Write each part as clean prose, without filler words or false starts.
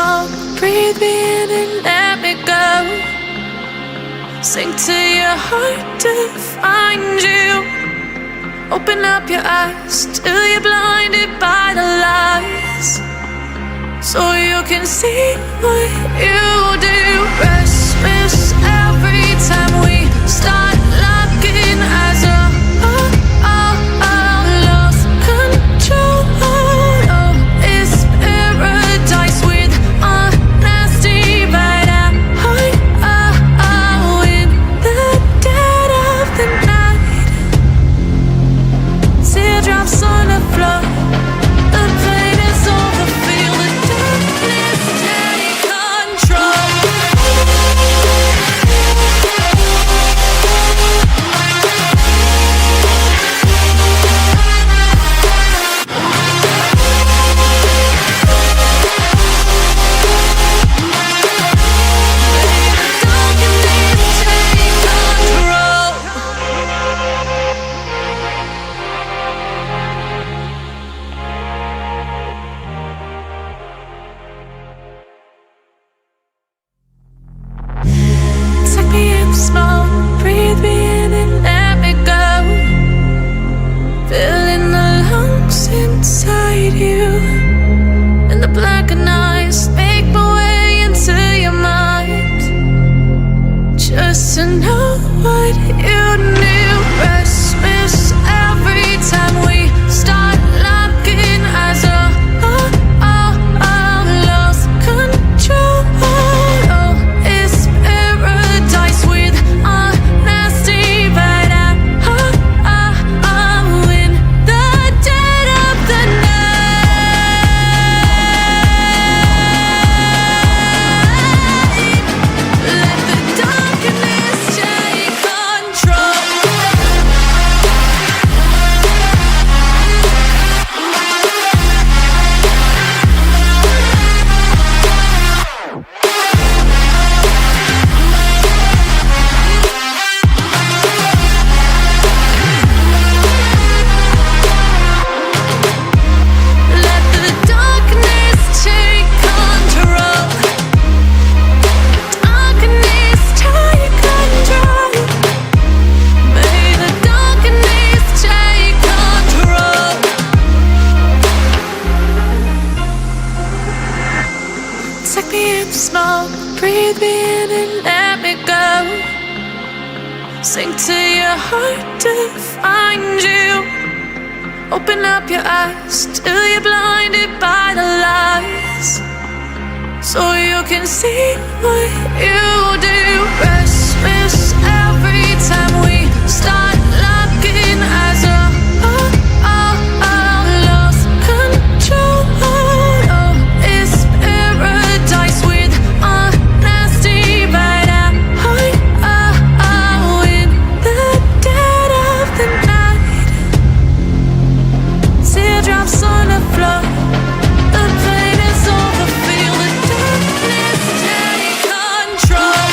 smoke, breathe me in and let me go. Sink to your heart to find you. Open up your eyes till you're blinded by the lies, so you can see what you do. Restless every time we start locking eyes. Lost control. Oh, it's paradise with honesty, but in the dead of the night. Teardrops on the floor. The pain is over. Feel the darkness take control. Smoke, breathe me in and let me go. Filling the lungs inside you, and the blackened eyes make my way into your mind, just to know what you knew. Restless every time we start locking eyes. Lost control. Oh, it's paradise with honesty, but I'm in the dead of the night. Let the darkness take control. Let the darkness take control. Darkness take control. May the darkness take control. Take me in the smoke, breathe me in and let me go. Sink to your heart to find you. Open up your eyes till you're blinded by the lies, so you can see what you do. Restless every time we start locking eyes. Lost control. Oh, it's paradise with honesty, but I'm in the dead of the night. Teardrops on the floor. The pain is over. Feel the darkness take control.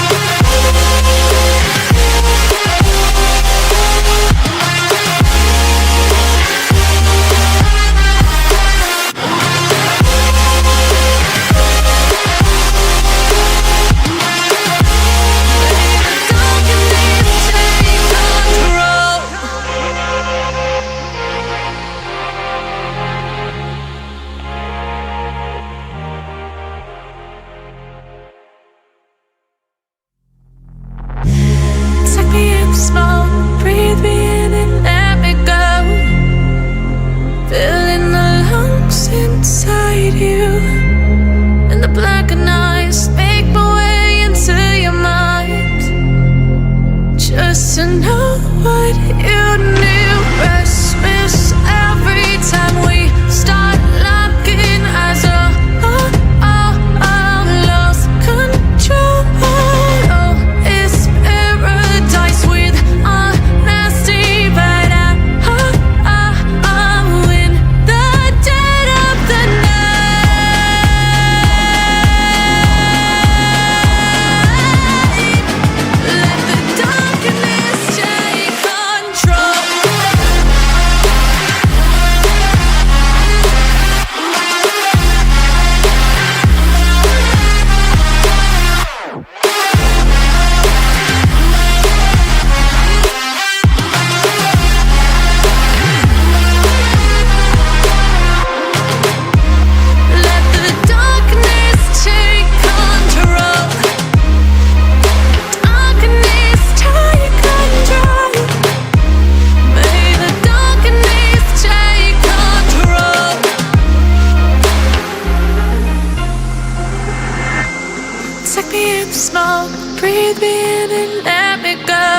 Take me in the smoke, breathe me in and let me go.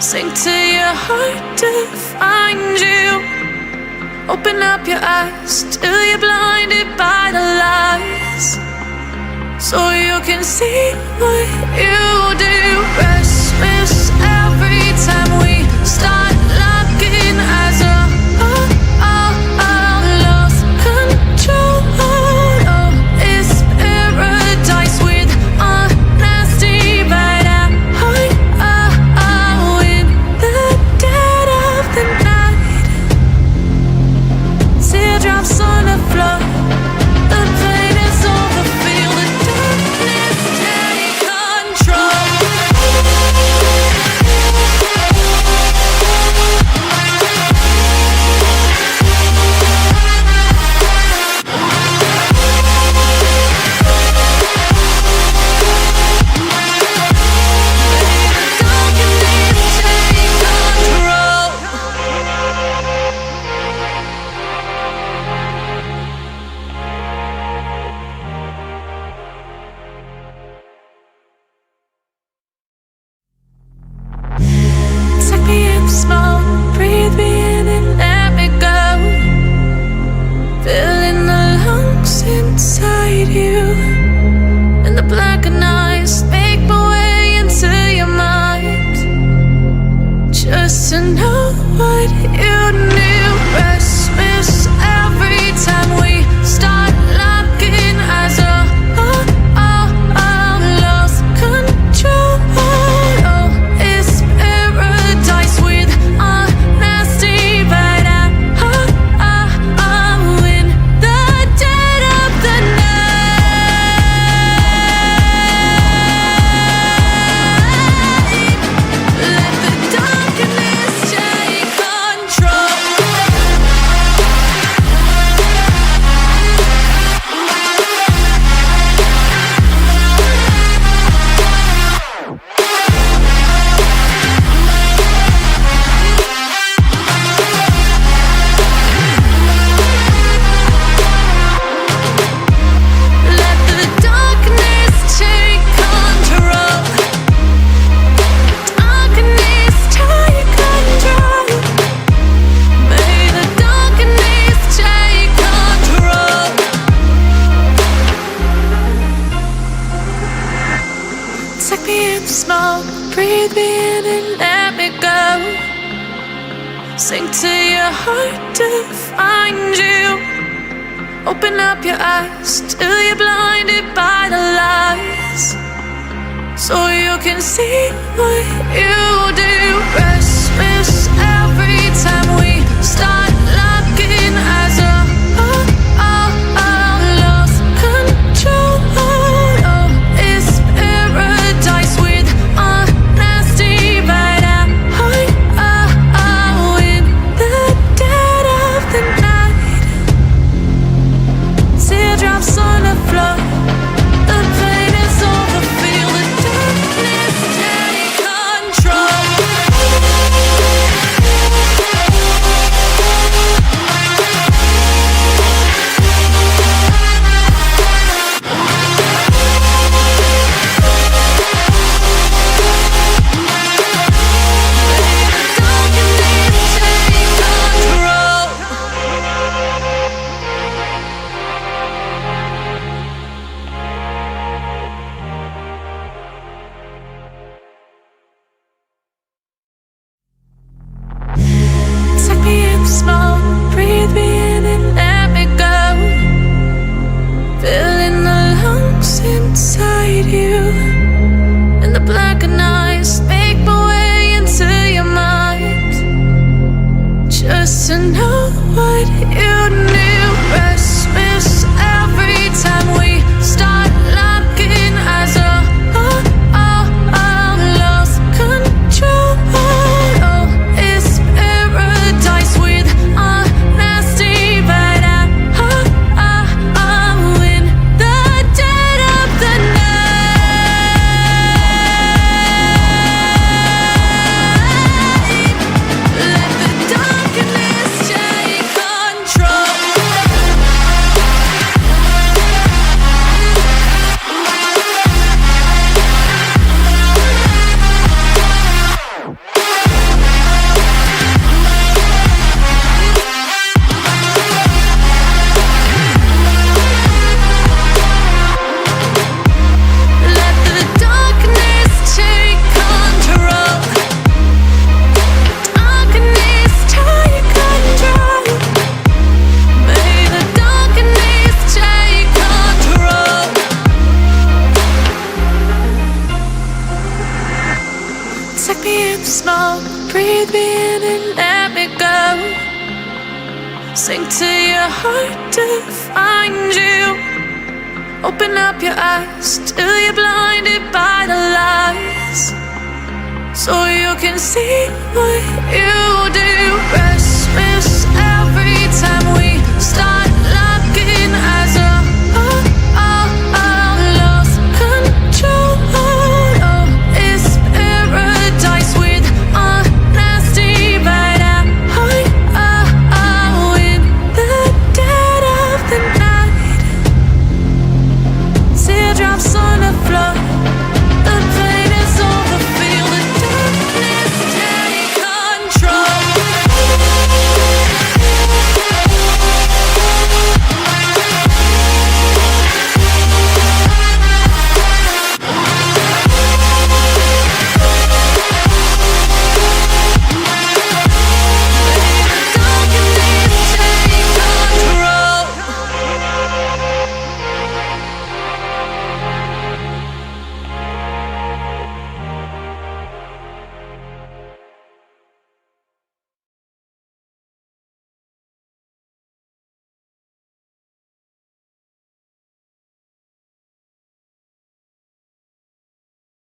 Sink to your heart to find you. Open up your eyes till you're blinded by the lies, so you can see what you do. Restless every time we start locking eyes. Lost control. Oh, it's paradise with honesty, but in the dead of the night. Teardrops on the floor. The pain is over. Feel the darkness take control. Take me in the smoke, breathe me in and let me go. Filling the lungs inside you, and the blackened eyes make my way into your mind, just to know what you knew. Restless every time we start locking eyes. Lost control. Oh, it's paradise with honesty, but I'm in the dead of the night. Let the darkness take control. Let the darkness take control. Darkness take control. May the darkness take control. Take me in the smoke, breathe me in and let me go. Sink to your heart to find you. Open up your eyes till you're blinded by the lies, so you can see what you do. Restless every time we start locking eyes. Lost control. Oh, it's paradise with honesty, but in the dead of the night. Teardrops on the floor. The pain is over. Feel the darkness take control. smoke, breathe me in and let me go. Sink to your heart to find you. Open up your eyes till you're blinded by the lies, so you can see what you do. Restless every time we start